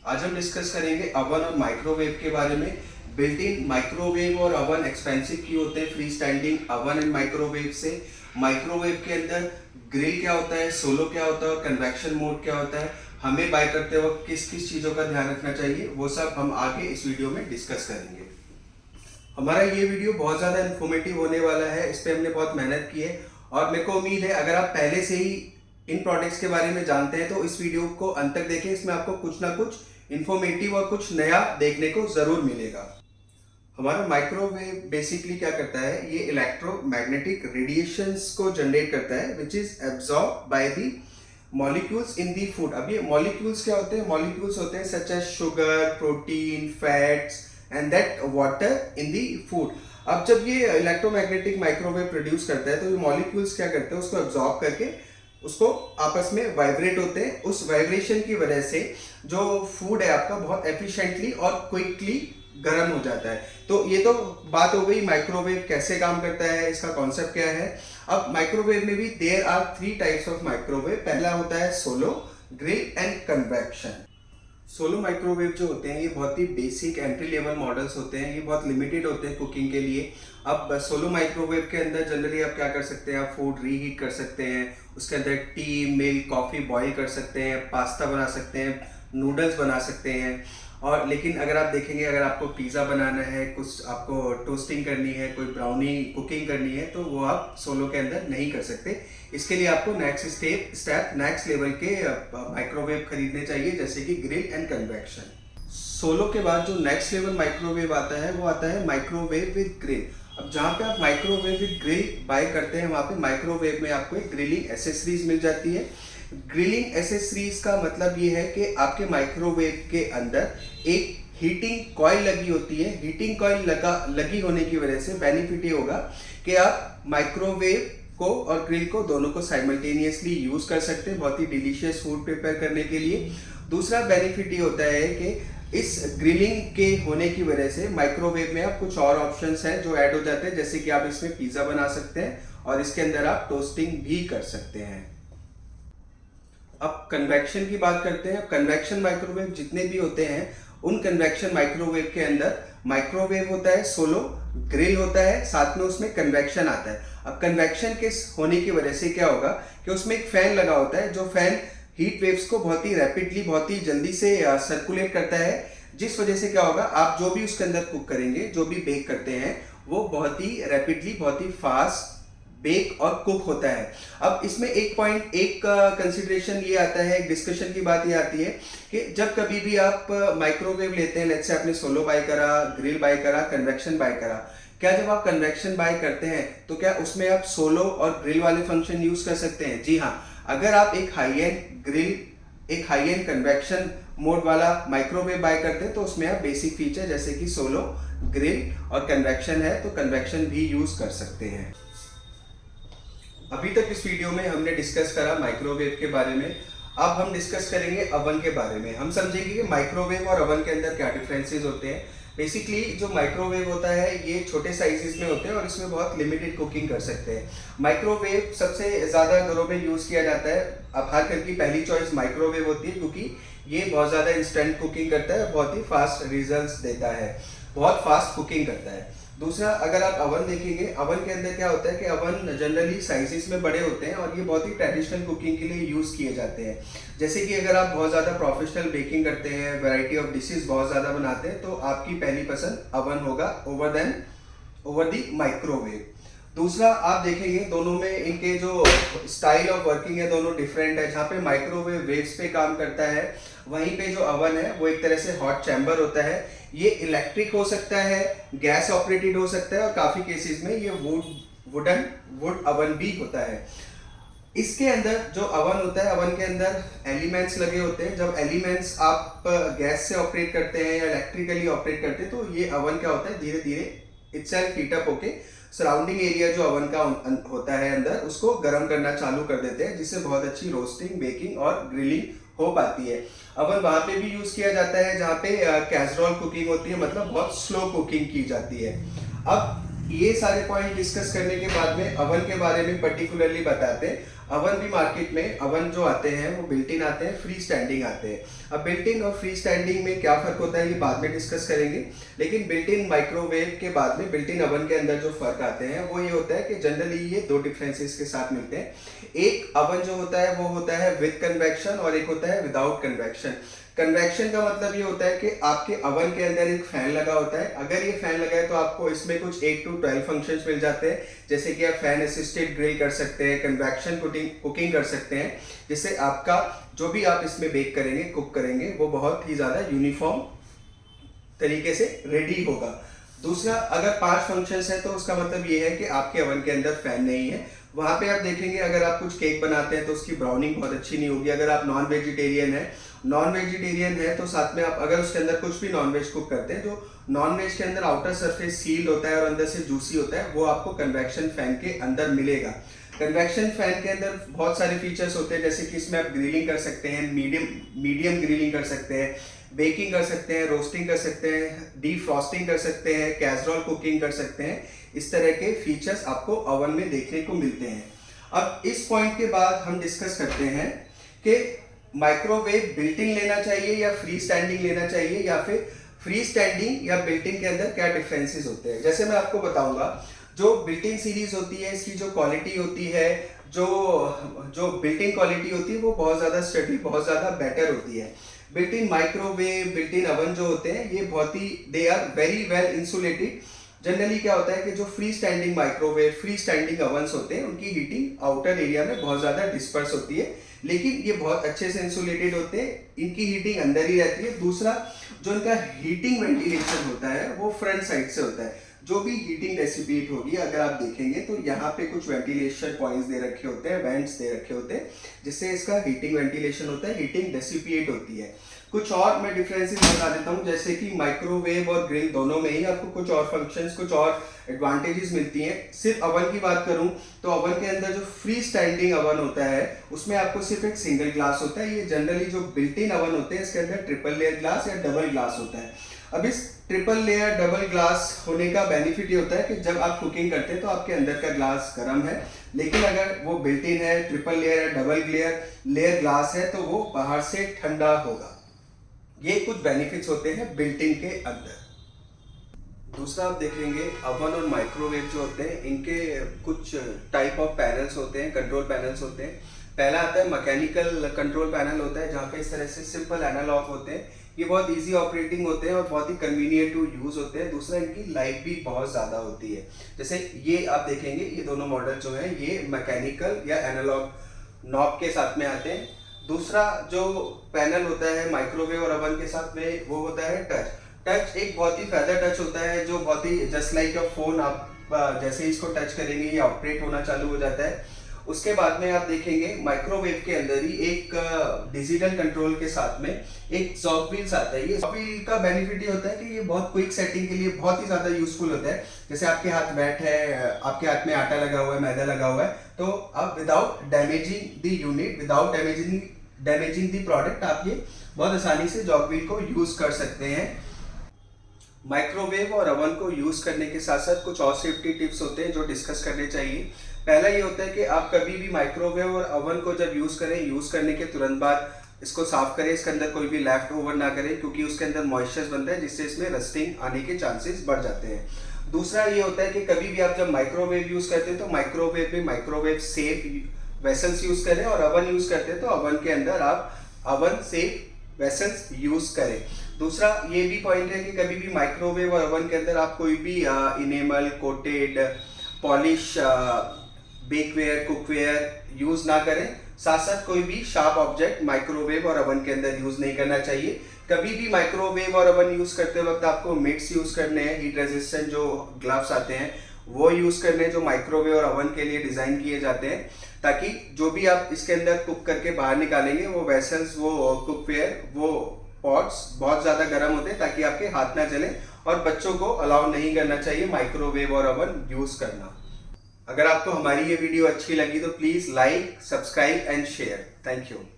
आज हम डिस्कस करेंगे अवन और माइक्रोवेव के बारे में। बिल्ट इन माइक्रोवेव और अवन एक्सपेंसिव क्यों होते हैं free standing oven and microwave से। माइक्रोवेव के अंदर ग्रिल क्या होता है, सोलो क्या होता है और कन्वेक्शन मोड क्या होता है, हमें बाय करते वक्त किस किस चीज़ों का ध्यान रखना चाहिए, वो सब हम आगे इस वीडियो में डिस्कस करेंगे। हमारा ये वीडियो बहुत ज़्यादा इन्फॉर्मेटिव होने वाला है, इस पर हमने बहुत मेहनत की है और मेरे को उम्मीद है अगर आप पहले से ही इन प्रोडक्ट्स के बारे में जानते हैं तो इस वीडियो को अंत तक देखें। इसमें आपको कुछ ना कुछ इन्फॉर्मेटिव और कुछ नया देखने को ज़रूर मिलेगा। हमारा माइक्रोवेव बेसिकली क्या करता है, ये इलेक्ट्रोमैग्नेटिक रेडिएशंस को जनरेट करता है which is absorb by the molecules in the food. अब ये मॉलिक्यूल्स क्या होते हैं, मॉलिक्यूल्स होते हैं such as sugar, protein, fats and that water in the food. अब जब ये इलेक्ट्रोमैग्नेटिक माइक्रोवेव प्रोड्यूस करता है तो ये मॉलिक्यूल्स क्या करते हैं, उसको एब्जॉर्ब करके उसको आपस में वाइब्रेट होते हैं। उस वाइब्रेशन की वजह से जो फूड है आपका बहुत एफिशिएंटली और क्विकली गर्म हो जाता है। तो ये तो बात हो गई माइक्रोवेव कैसे काम करता है, इसका कॉन्सेप्ट क्या है। अब माइक्रोवेव में भी there are 3 types of microwave. पहला होता है solo, grill and convection. Solo microwave जो होते हैं ये बहुत ही बेसिक एंट्री लेवल मॉडल्स होते हैं, ये बहुत लिमिटेड होते हैं कुकिंग के लिए। अब सोलो माइक्रोवेव के अंदर जनरली आप क्या कर सकते हैं, आप फूड रीहीट कर सकते हैं, उसके अंदर टी, मिल्क, कॉफ़ी बॉईल कर सकते हैं, पास्ता बना सकते हैं, नूडल्स बना सकते हैं। और लेकिन अगर आप देखेंगे, अगर आपको पिज़्ज़ा बनाना है, कुछ आपको टोस्टिंग करनी है, कोई ब्राउनी कुकिंग करनी है, तो वो आप सोलो के अंदर नहीं कर सकते। इसके लिए आपको नेक्स्ट नेक्स्ट लेवल के माइक्रोवेव खरीदने चाहिए, जैसे कि ग्रिल एंड कन्वेक्शन। सोलो के बाद जो नेक्स्ट लेवल माइक्रोवेव आता है वो आता है माइक्रोवेव विद ग्रिल। अब जहाँ पे आप माइक्रोवेव विद ग्रिल बाय करते हैं वहाँ पे माइक्रोवेव में आपको एक ग्रिलिंग एसेसरीज मिल जाती है। ग्रिलिंग एसेसरीज का मतलब ये है कि आपके माइक्रोवेव के अंदर एक हीटिंग कॉइल लगी होती है। हीटिंग कॉइल लगी होने की वजह से बेनिफिट ये होगा कि आप माइक्रोवेव को और ग्रिल को दोनों को साइमल्टेनियसली यूज कर सकते हैं बहुत ही डिलीशियस फूड प्रिपेयर करने के लिए। दूसरा बेनिफिट ये होता है कि इस ग्रिलिंग के होने की वजह से माइक्रोवेव में आप कुछ और ऑप्शंस हैं जो ऐड हो जाते हैं, जैसे कि आप इसमें पिज्ज़ा बना सकते हैं और इसके अंदर आप टोस्टिंग भी कर सकते हैं। अब कन्वेक्शन की बात करते हैं। कन्वेक्शन माइक्रोवेव जितने भी होते हैं उन कन्वेक्शन माइक्रोवेव के अंदर माइक्रोवेव होता है सोलो, ग्रिल होता है, साथ में उसमें कन्वेक्शन आता है। अब कन्वेक्शन के होने की वजह से क्या होगा कि उसमें एक फैन लगा होता है जो फैन हीट वेव्स को बहुत ही रैपिडली, बहुत ही जल्दी से सर्कुलेट करता है, जिस वजह से क्या होगा आप जो भी उसके अंदर कुक करेंगे, जो भी बेक करते हैं, वो बहुत ही रैपिडली, बहुत ही फास्ट बेक और कुक होता है। अब इसमें एक कंसिडरेशन ये आता है, एक डिस्कशन की बात ये आती है कि जब कभी भी आप माइक्रोवेव लेते हैं, लेट्स से आपने सोलो बाय करा, ग्रिल बाय करा, कन्वेक्शन बाय करा, क्या जब आप कन्वेक्शन बाय करते हैं तो क्या उसमें आप सोलो और ग्रिल वाले फंक्शन यूज कर सकते हैं? जी हाँ, अगर आप एक हाई एंड ग्रिल, एक हाई एंड कन्वेक्शन मोड वाला माइक्रोवेव बाय करते हैं तो उसमें आप बेसिक फीचर जैसे कि सोलो, ग्रिल और कन्वेक्शन है तो कन्वेक्शन भी यूज कर सकते हैं। अभी तक इस वीडियो में हमने डिस्कस करा माइक्रोवेव के बारे में। अब हम डिस्कस करेंगे अवन के बारे में। हम समझेंगे कि माइक्रोवेव और अवन के अंदर क्या डिफरेंसेस होते हैं। बेसिकली जो माइक्रोवेव होता है ये छोटे साइजेस में होते हैं और इसमें बहुत लिमिटेड कुकिंग कर सकते हैं। माइक्रोवेव सबसे ज़्यादा घरों में यूज़ किया जाता है। अब हर घर की पहली चॉइस माइक्रोवेव होती है क्योंकि ये बहुत ज़्यादा इंस्टेंट कुकिंग करता है, बहुत ही फास्ट रिजल्ट्स देता है, बहुत फास्ट कुकिंग करता है। दूसरा, अगर आप अवन देखेंगे, अवन के अंदर क्या होता है कि अवन जनरली साइजेस में बड़े होते हैं और ये बहुत ही ट्रेडिशनल कुकिंग के लिए यूज़ किए जाते हैं। जैसे कि अगर आप बहुत ज़्यादा प्रोफेशनल बेकिंग करते हैं, वैरायटी ऑफ डिशेस बहुत ज़्यादा बनाते हैं, तो आपकी पहली पसंद अवन होगा ओवर दी माइक्रोवेव। दूसरा, आप देखेंगे दोनों में इनके जो स्टाइल ऑफ वर्किंग है दोनों डिफरेंट है। जहाँ पे माइक्रोवेव वेव्स पे काम करता है, वहीं पे जो अवन है वो एक तरह से हॉट चैम्बर होता है। ये इलेक्ट्रिक हो सकता है, गैस ऑपरेटेड हो सकता है और काफ़ी केसेस में ये वुड अवन भी होता है। इसके अंदर जो अवन होता है, अवन के अंदर एलिमेंट्स लगे होते हैं। जब एलिमेंट्स आप गैस से ऑपरेट करते हैं या इलेक्ट्रिकली ऑपरेट करते हैं तो ये अवन क्या होता है, धीरे धीरे इटसेल्फ हीट अप होके सराउंडिंग एरिया जो अवन का होता है अंदर, उसको गर्म करना चालू कर देते हैं, जिससे बहुत अच्छी रोस्टिंग, बेकिंग और ग्रिलिंग हो पाती है। अवन वहाँ पे भी यूज किया जाता है जहाँ पे कैसरोल कुकिंग होती है, मतलब बहुत स्लो कुकिंग की जाती है। अब ये सारे पॉइंट डिस्कस करने के बाद में अवन के बारे में पर्टिकुलरली बताते हैं। अवन भी मार्केट में अवन जो आते हैं वो बिल्ट इन आते हैं, फ्री स्टैंडिंग आते हैं। अब बिल्ट इन और फ्री स्टैंडिंग में क्या फर्क होता है ये बाद में डिस्कस करेंगे, लेकिन बिल्ट इन माइक्रोवेव के बाद में बिल्ट इन अवन के अंदर जो फर्क आते हैं वो ये होता है कि जनरली ये दो डिफरेंसेस के साथ मिलते हैं। एक अवन जो होता है वो होता है विद कन्वेक्शन और एक होता है विदाउट कन्वेक्शन। कन्वेक्शन का मतलब ये होता है कि आपके अवन के अंदर एक फैन लगा होता है। अगर ये फैन लगा है तो आपको इसमें कुछ 8 to 12 फंक्शंस मिल जाते हैं, जैसे कि आप फैन असिस्टेड ग्रिल कर सकते हैं, कन्वेक्शन कुकिंग कर सकते हैं, जिससे आपका जो भी आप इसमें बेक करेंगे, कुक करेंगे, वो बहुत ही ज़्यादा यूनिफॉर्म तरीके से रेडी होगा। दूसरा, अगर 5 फंक्शंस है तो उसका मतलब ये है कि आपके अवन के अंदर फैन नहीं है। वहां पे आप देखेंगे अगर आप कुछ केक बनाते हैं तो उसकी ब्राउनिंग बहुत अच्छी नहीं होगी। अगर आप नॉन वेजिटेरियन है तो साथ में आप अगर उसके अंदर कुछ भी नॉन वेज कुक करते हैं, जो नॉन वेज के अंदर आउटर सरफेस सील्ड होता है और अंदर से जूसी होता है, वो आपको कन्वेक्शन फैन के अंदर मिलेगा। कन्वेक्शन फैन के अंदर बहुत सारे फीचर्स होते हैं, जैसे कि इसमें आप ग्रिलिंग कर सकते हैं, मीडियम ग्रिलिंग कर सकते हैं, बेकिंग कर सकते हैं, रोस्टिंग कर सकते हैं, डीप फ्रॉस्टिंग कर सकते हैं, कैसरोल कुकिंग कर सकते हैं। इस तरह के फीचर्स आपको ओवन में देखने को मिलते हैं। अब इस पॉइंट के बाद हम डिस्कस करते हैं कि माइक्रोवेव बिल्ट इन लेना चाहिए या फ्री स्टैंडिंग लेना चाहिए, या फिर फ्री स्टैंडिंग या बिल्ट इन के अंदर क्या डिफरेंसेस होते हैं। जैसे मैं आपको बताऊंगा, जो बिल्ट इन सीरीज होती है इसकी जो क्वालिटी होती है, जो बिल्ट इन क्वालिटी होती है वो बहुत ज़्यादा स्टडी, बहुत ज़्यादा बेटर होती है। Built in microwave, built in oven जो होते हैं ये बहुत ही they are very well insulated. Generally क्या होता है कि जो free standing microwave, free standing ovens होते हैं उनकी हीटिंग आउटर एरिया में बहुत ज़्यादा डिस्पर्स होती है, लेकिन ये बहुत अच्छे से इंसुलेटेड होते हैं, इनकी हीटिंग अंदर ही रहती है। दूसरा, जो इनका हीटिंग वेंटिलेशन होता है वो फ्रंट साइड से होता है। जो भी हीटिंग डेसिपेट होगी, अगर आप देखेंगे तो यहाँ पे कुछ वेंटिलेशन पॉइंट्स दे रखे होते हैं, वेंट्स दे रखे होते हैं, जिससे इसका हीटिंग वेंटिलेशन होता है, हीटिंग डेसिपेट होती है। कुछ और मैं डिफरेंसेस बता देता हूँ, जैसे कि माइक्रोवेव और ग्रिल दोनों में ही आपको कुछ और फंक्शंस, कुछ और एडवांटेजेस मिलती हैं। सिर्फ अवन की बात करूं तो अवन के अंदर जो फ्री स्टैंडिंग अवन होता है उसमें आपको सिर्फ एक सिंगल ग्लास होता है। ये जनरली जो बिल्ट इन अवन होते हैं इसके अंदर ट्रिपल लेयर ग्लास या डबल ग्लास होता है। अब इस ट्रिपल लेयर डबल ग्लास होने का बेनिफिट ये होता है कि जब आप कुकिंग करते हैं तो आपके अंदर का ग्लास गर्म है, लेकिन अगर वो बिल्ट इन है, ट्रिपल लेयर या डबल लेयर ग्लास है तो वो बाहर से ठंडा होगा। ये कुछ बेनिफिट्स होते हैं बिल्ट इन के अंदर। दूसरा, आप देखेंगे अवन और माइक्रोवेव जो होते हैं इनके कुछ टाइप ऑफ पैनल्स होते हैं, कंट्रोल पैनल्स होते हैं। पहला आता है मैकेनिकल कंट्रोल पैनल होता है, जहाँ पे इस तरह से सिंपल एनालॉग होते हैं। ये बहुत इजी ऑपरेटिंग होते हैं और बहुत ही कन्वीनियंट टू यूज होते हैं। दूसरा, इनकी लाइफ भी बहुत ज़्यादा होती है। जैसे ये आप देखेंगे, ये दोनों मॉडल जो हैं ये मैकेनिकल या एनालॉग नॉब के साथ में आते हैं। दूसरा जो पैनल होता है माइक्रोवेव और अवन के साथ में वो होता है टच एक बहुत ही फेदर टच होता है, जो बहुत ही जस्ट लाइक अ फोन, आप जैसे ही इसको टच करेंगे ये ऑपरेट होना चालू हो जाता है। उसके बाद में आप देखेंगे माइक्रोवेव के अंदर ही एक डिजिटल कंट्रोल के साथ में एक जॉब व्हील्स आता है। ये जॉब व्हील का बेनिफिट ये होता है कि ये बहुत क्विक सेटिंग के लिए बहुत ही ज्यादा यूजफुल होता है। जैसे आपके हाथ वेट है, आपके हाथ में आटा लगा हुआ है, मैदा लगा हुआ है, तो आप without damaging the unit, without damaging the product, आप ये बहुत आसानी से जॉब व्हील को यूज कर सकते हैं। माइक्रोवेव और अवन को यूज करने के साथ साथ कुछ और सेफ्टी टिप्स होते हैं जो डिस्कस करने चाहिए। पहला ये होता है कि आप कभी भी माइक्रोवेव और अवन को जब यूज करें, यूज करने के तुरंत बाद इसको साफ करें, इसके अंदर कोई भी लेफ्ट ओवर ना करें, क्योंकि उसके अंदर मॉइस्चर बनता है जिससे इसमें रस्टिंग आने के चांसेस बढ़ जाते हैं। दूसरा ये होता है कि कभी भी आप जब माइक्रोवेव यूज करते हैं तो माइक्रोवेव में माइक्रोवेव सेफ वेसल्स यूज करें, और अवन यूज करते हैं तो अवन के अंदर आप अवन सेफ वेसल्स यूज करें। दूसरा ये भी पॉइंट है कि कभी भी माइक्रोवेव और अवन के अंदर आप कोई भी enamel, coated, polish, bakeware, cookware use ना करें। साथ साथ कोई भी शार्प ऑब्जेक्ट माइक्रोवेव और अवन के अंदर यूज नहीं करना चाहिए। कभी भी माइक्रोवेव और अवन यूज करते वक्त आपको मिट्स यूज करने हैं, हीट रेजिस्टेंट जो ग्लव्स आते हैं वो यूज करने हैं, जो माइक्रोवेव और अवन के लिए डिजाइन किए जाते हैं, ताकि जो भी आप इसके अंदर कुक करके बाहर निकालेंगे वो वेसल्स, वो कुकवेयर, वो पॉट्स बहुत ज्यादा गर्म होते हैं, ताकि आपके हाथ ना जले। और बच्चों को अलाउ नहीं करना चाहिए माइक्रोवेव और अवन यूज करना। अगर आपको हमारी ये वीडियो अच्छी लगी तो please like, subscribe and share. Thank you.